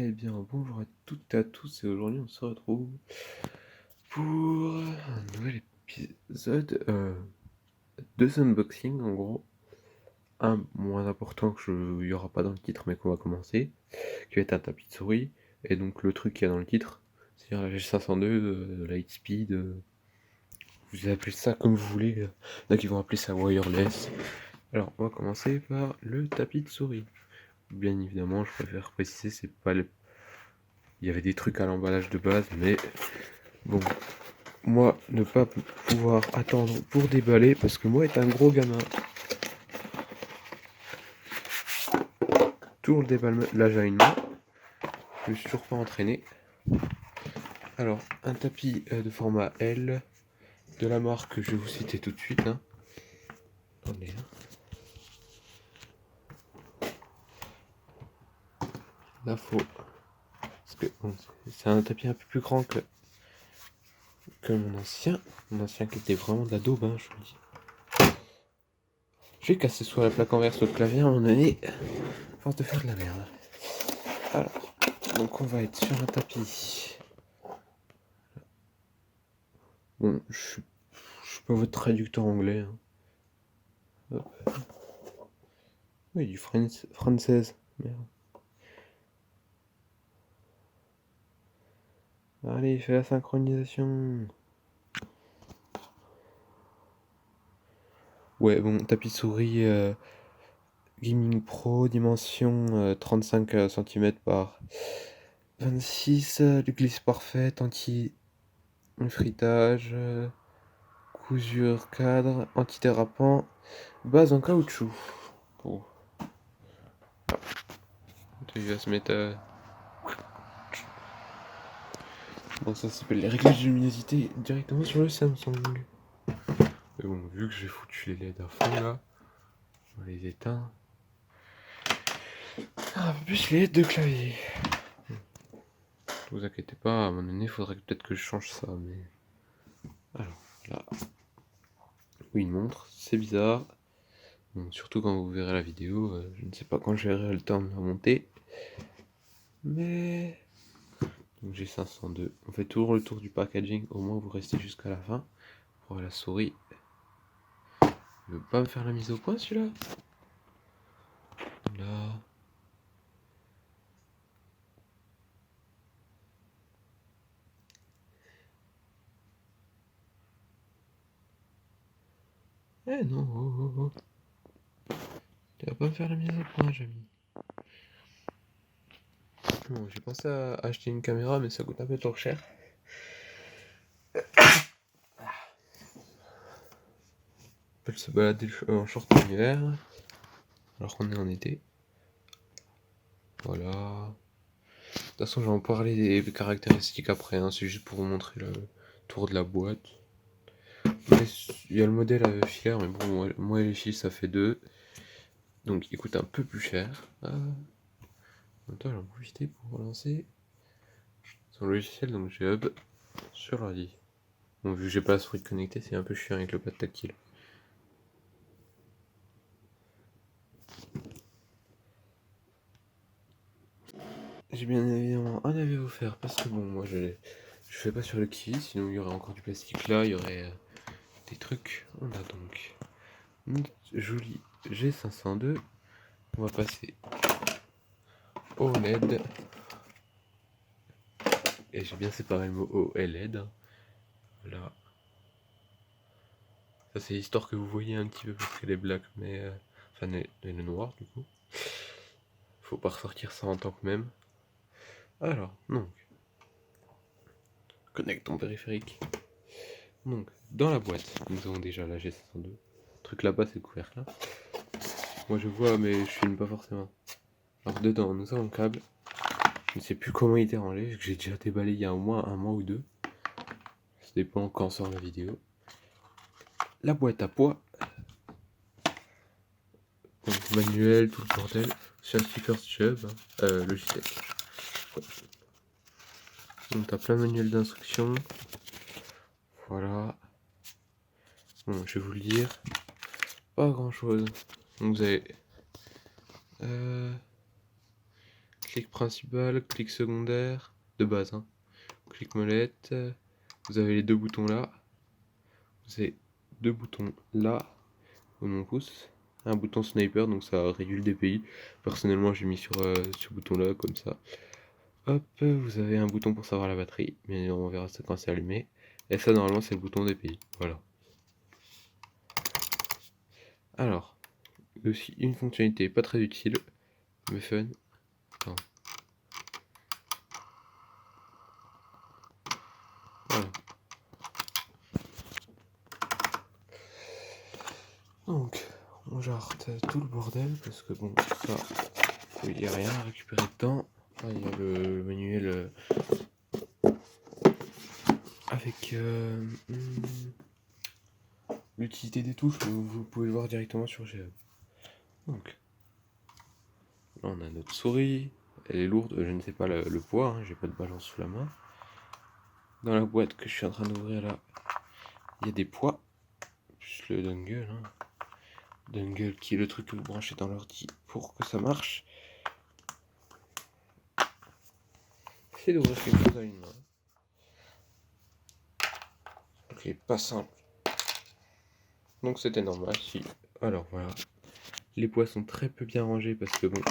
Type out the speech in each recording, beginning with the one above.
Eh bien, bonjour à toutes et à tous, et aujourd'hui on se retrouve pour un nouvel épisode de ce unboxing, en gros. Un moins important il n'y aura pas dans le titre, mais qu'on va commencer, qui va être un tapis de souris, et donc le truc qu'il y a dans le titre, c'est-à-dire la G502, Lightspeed, vous appelez ça comme vous voulez, il y en a qui vont appeler ça wireless. Alors, on va commencer par le tapis de souris. Bien évidemment, je préfère préciser, c'est pas le... Il y avait des trucs à l'emballage de base, mais bon, moi, ne pas pouvoir attendre pour déballer, parce que moi, est un gros gamin. Tout le déballement, là j'ai une main, je me suis toujours pas entraîné. Alors, un tapis de format L, de la marque que je vais vous citer tout de suite. Hein. Attendez, hein. Là, faut... Parce que bon, c'est un tapis un peu plus grand que mon ancien. Mon ancien qui était vraiment de la daube, hein, je vous le dis. J'ai cassé soit la plaque en verre, soit le clavier à un moment donné, force de faire de la merde. Alors, donc on va être sur un tapis. Bon, je suis pas votre traducteur anglais. Hein. Hop. Oui, du française. Merde. Allez, fais la synchronisation. Ouais, bon, tapis souris Gaming Pro, dimension 35 cm par 26, glisse parfaite, anti-fritage, cousure cadre, antidérapant, base en caoutchouc. Oh. Il va se mettre... Bon, ça s'appelle les réglages de luminosité directement sur le Samsung. Mais bon, vu que j'ai foutu les LED à fond là, on les éteint. Un peu plus les LED de clavier. Ne vous inquiétez pas, à un moment donné, il faudrait peut-être que je change ça, mais... Alors, là... Oui, une montre, c'est bizarre. Bon, surtout quand vous verrez la vidéo, je ne sais pas quand j'aurai le temps de la monter. Mais... Donc j'ai 502. On fait toujours le tour du packaging, au moins vous restez jusqu'à la fin. Pour la souris. Il veut pas me faire la mise au point celui-là. Là... Eh non, oh, oh, oh. Tu vas pas me faire la mise au point, Jamy. Bon, j'ai pensé à acheter une caméra, mais ça coûte un peu trop cher. On peut se balader en short en hiver, alors qu'on est en été. Voilà. De toute façon, je vais en parler des caractéristiques après, hein. C'est juste pour vous montrer le tour de la boîte. Il y a le modèle filaire, mais bon, moi et les fils ça fait 2. Donc il coûte un peu plus cher. En même temps, j'en profité pour relancer son logiciel, donc j'ai Hub sur l'ordi. Bon, vu que j'ai pas la souris connectée, c'est un peu chiant avec le pad tactile. J'ai bien évidemment un avis à vous faire parce que bon, moi je fais pas sur le Kiwi, sinon il y aurait encore du plastique là, il y aurait des trucs. On a donc notre joli G502. On va passer au LED. Et j'ai bien séparé le mot OLED. Voilà. Ça c'est histoire que vous voyez un petit peu parce qu'elle est black, mais enfin elle est noire du coup. Faut pas ressortir ça en tant que même. Alors, donc, connecte ton périphérique. Donc, dans la boîte, nous avons déjà la G502. Le truc là-bas, c'est le couvercle là. Moi je vois, mais je filme pas forcément. Alors dedans, nous avons le câble. Je ne sais plus comment il était rangé, que j'ai déjà déballé il y a au moins un mois ou deux. Ça dépend quand sort la vidéo. La boîte à poids. Donc manuel, tout le bordel. C'est un sticker Chubb, Logitech. Donc t'as plein de manuels d'instructions. Voilà. Bon, je vais vous le dire. Pas grand chose. Donc vous avez clic principal, clic secondaire, de base, hein. Clic molette, vous avez les deux boutons là, vous avez deux boutons là, au mon pouce, un bouton sniper, donc ça réduit le DPI. Personnellement, j'ai mis sur ce bouton là, comme ça. Hop, vous avez un bouton pour savoir la batterie, mais on verra ça quand c'est allumé. Et ça, normalement, c'est le bouton DPI. Voilà. Alors, aussi une fonctionnalité pas très utile, mais fun. Attends. Voilà. Donc, on jarte tout le bordel, parce que bon, ça, il n'y a rien à récupérer dedans. Il y a le manuel avec l'utilité des touches, vous pouvez le voir directement sur GM. Donc, là on a notre souris, elle est lourde, je ne sais pas le poids, hein, j'ai pas de balance sous la main. Dans la boîte que je suis en train d'ouvrir là, il y a des poids, plus le dongle. Hein. Dongle qui est le truc que vous branchez dans l'ordi pour que ça marche. C'est d'ouvrir quelque chose à une main. Ok, pas simple. Donc c'était normal, si. Alors voilà. Les poids sont très peu bien rangés parce que bon,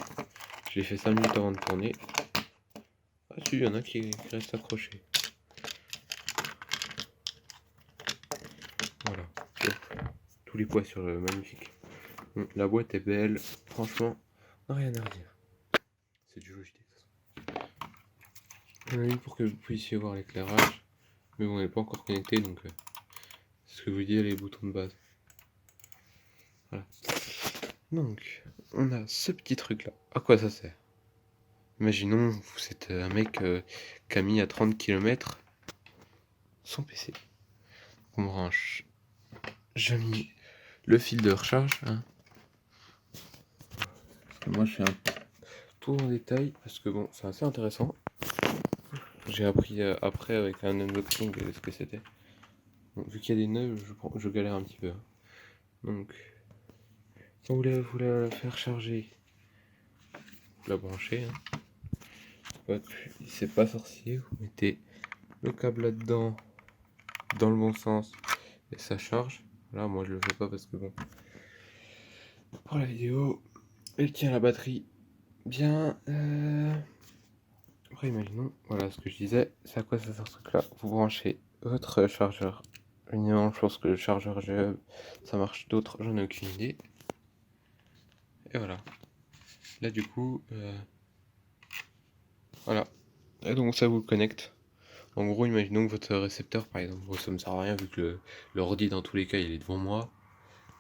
j'ai fait 5 minutes avant de tourner. Ah si, il y en a qui restent accrochés. Voilà. Tous les poids sur le magnifique. Bon, la boîte est belle. Franchement, rien à redire. C'est du Logitech. On a mis pour que vous puissiez voir l'éclairage. Mais bon, elle n'est pas encore connectée, donc c'est ce que vous dit les boutons de base. Voilà. Donc, on a ce petit truc là. À quoi ça sert? Imaginons, vous êtes un mec qui a mis à 30 km son PC. On branche. J'ai mis le fil de recharge. Hein. Moi, je fais un tour en détail parce que bon, c'est assez intéressant. J'ai appris après avec un unboxing ce que c'était. Bon, vu qu'il y a des nœuds, je galère un petit peu. Hein. Donc, quand vous la faire charger, vous la branchez. Hein. C'est pas sorcier, vous mettez le câble là-dedans, dans le bon sens, et ça charge. Là, moi je le fais pas parce que bon, pour la vidéo, elle tient la batterie bien. Après, imaginons, voilà ce que je disais, c'est à quoi ça sert ce truc là. Vous branchez votre chargeur. Évidemment, je pense que le chargeur ça marche, d'autres, j'en ai aucune idée. Et voilà. Là, du coup, voilà. Et donc, ça vous connecte. En gros, imaginons que votre récepteur, par exemple, bon, ça me sert à rien vu que l'ordi, dans tous les cas, il est devant moi.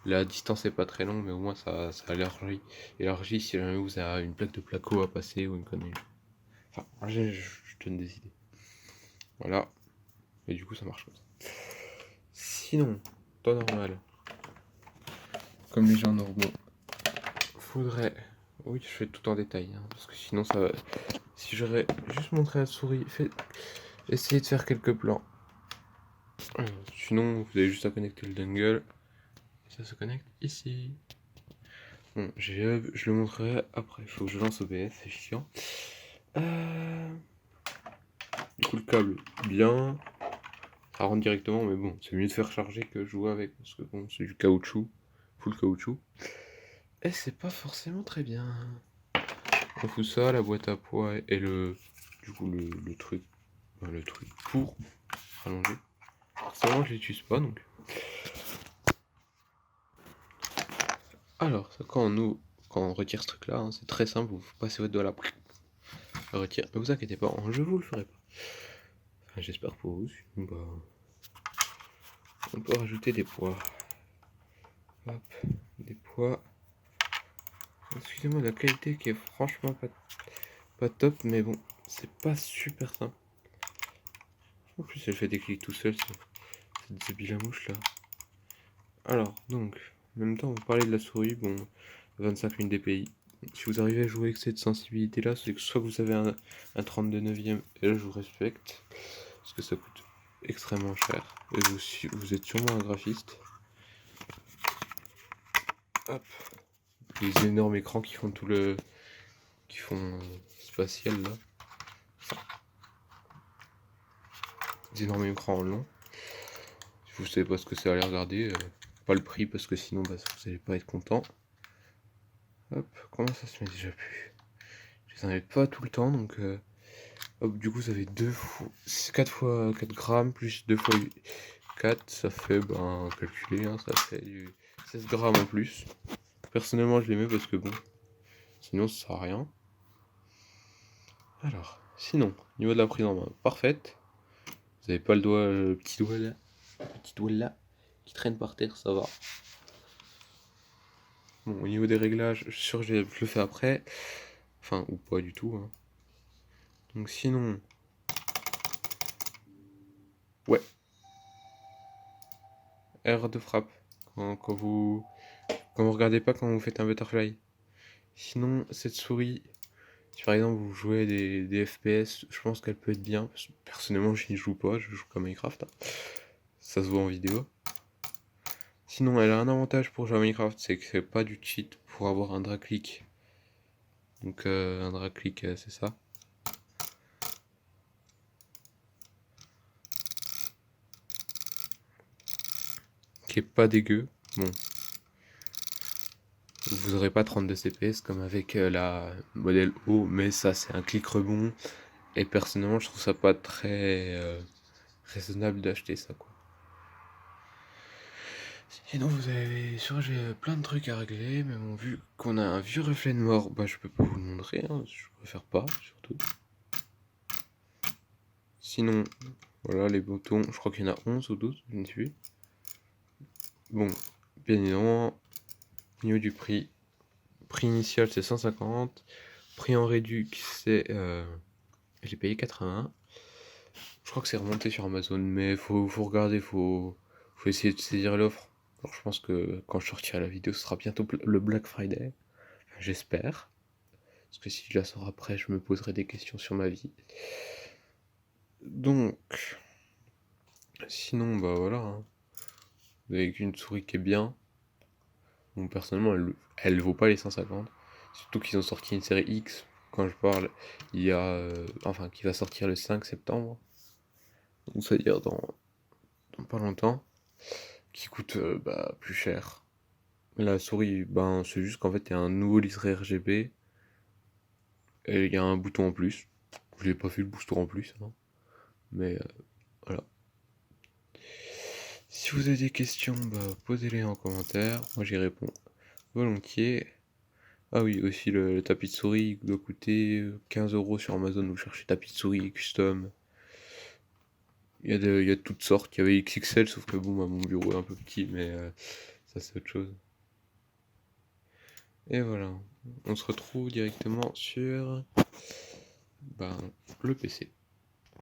La distance est pas très longue, mais au moins ça élargit si jamais vous avez une plaque de placo à passer ou une connerie. Enfin, je donne des idées. Voilà. Et du coup, ça marche comme ça. Sinon, temps normal, comme les gens normaux, faudrait. Oui, je fais tout en détail, hein, parce que sinon ça va. Si j'aurais juste montré la souris, essayez de faire quelques plans. Sinon, vous avez juste à connecter le dongle. Et ça se connecte ici. Bon, je le montrerai après. Il faut que je lance OBS, c'est chiant. Du coup, le câble, bien. Ça rentre directement, mais bon, c'est mieux de faire charger que jouer avec. Parce que bon, c'est du caoutchouc. Full caoutchouc. Et c'est pas forcément très bien. On fout ça, la boîte à poids et du coup, le truc. Le truc pour rallonger. Forcément, je l'utilise pas donc. Alors, quand on retire ce truc là, hein, c'est très simple, vous passez votre doigt là, le retire. Ne vous inquiétez pas, je vous le ferai pas. Enfin, j'espère pour vous, sinon, on peut rajouter des poids. Hop, des poids. Excusez-moi de la qualité qui est franchement pas top, mais bon, c'est pas super simple. En plus, elle fait des clics tout seul, cette débile à mouche là. Alors, donc, en même temps, vous parlez de la souris, bon, 25 000 dpi. Si vous arrivez à jouer avec cette sensibilité là, c'est que soit vous avez un 32 neuvième, et là je vous respecte, parce que ça coûte extrêmement cher, et vous êtes sûrement un graphiste. Hop, les énormes écrans qui font tout le qui font spatial là. Des énormes écrans longs. Si vous savez pas ce que c'est, allez regarder. Pas le prix parce que sinon bah, vous allez pas être content. Hop, comment ça se met déjà plus? Je les enlève pas tout le temps donc hop, du coup ça fait 4 fois 4 grammes plus 2 fois 4, ça fait ben calculer, hein, ça fait du 16 grammes en plus. Personnellement je les mets parce que bon, sinon ça sert à rien. Alors, sinon, niveau de la prise en main, parfaite. Vous avez pas le doigt, le petit doigt là, qui traîne par terre, ça va. Bon, au niveau des réglages, je suis sûr que je le fais après. Enfin, ou pas du tout. Hein. Donc sinon... Ouais. R de frappe. Quand vous regardez pas quand vous faites un butterfly. Sinon, cette souris, si par exemple vous jouez des FPS, je pense qu'elle peut être bien. Personnellement, je n'y joue pas, je joue comme Minecraft. Hein. Ça se voit en vidéo. Sinon, elle a un avantage pour jouer à Minecraft, c'est que c'est pas du cheat pour avoir un drag click. Donc un drag click, c'est ça. Qui est pas dégueu. Bon. Vous aurez pas 32 CPS comme avec la modèle haut, mais ça c'est un clic rebond. Et personnellement, je trouve ça pas très raisonnable d'acheter ça quoi. Sinon, vous avez sûr j'ai plein de trucs à régler, mais bon, vu qu'on a un vieux reflet de mort, bah je peux pas vous le montrer, hein, je préfère pas, surtout. Sinon, voilà les boutons, je crois qu'il y en a 11 ou 12, je ne sais plus. Bon, bien évidemment, au niveau du prix, prix initial c'est 150, prix en réduc c'est... j'ai payé 80. Je crois que c'est remonté sur Amazon, mais faut regarder, faut essayer de saisir l'offre. Alors je pense que quand je sortirai la vidéo, ce sera bientôt le Black Friday. Enfin, j'espère. Parce que si je la sors après, je me poserai des questions sur ma vie. Donc, sinon, bah voilà. Hein. Vous avez une souris qui est bien. Bon, personnellement, elle vaut pas les 150. Surtout qu'ils ont sorti une série X. Quand je parle, il y a. Enfin, qui va sortir le 5 septembre. Donc, c'est-à-dire dans pas longtemps. Qui coûte bah, plus cher. La souris, ben, c'est juste qu'en fait, il y a un nouveau liseré RGB. Et il y a un bouton en plus. Je n'ai pas fait le booster en plus. Hein. Mais voilà. Si vous avez des questions, bah, posez-les en commentaire. Moi, j'y réponds volontiers. Ah oui, aussi le tapis de souris doit coûter 15 € sur Amazon. Vous cherchez tapis de souris custom. Il y a de toutes sortes. Il y avait XXL, sauf que bon, bah, mon bureau est un peu petit, mais ça c'est autre chose. Et voilà. On se retrouve directement sur ben, le PC.